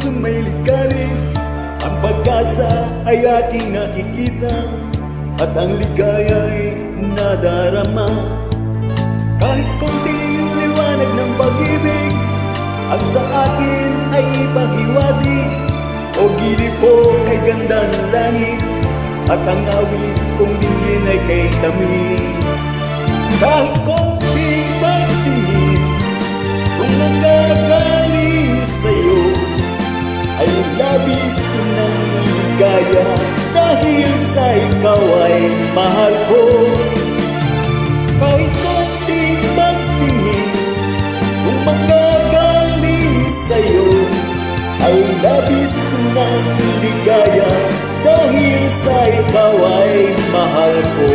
pusong may ligalig, ang pag-asa ay aking nakikita, at ang ligaya'y nadarama. Kahit konting liwanag ng pag-ibig ang sa akin ay ipahiwati, o gilid ko kay ganda ng langit, at ang awit kong dingin ay kay tamis. Kahit konting pagtingin kung nanggagaling sa'yo, ay labis ko ng ligaya, dahil sa ikaw ay mahal ko. Kahit konting pagtingin kung manggagaling sa'yo, ay labis ko ng ligaya, dahil sa ikaw ay mahal ko.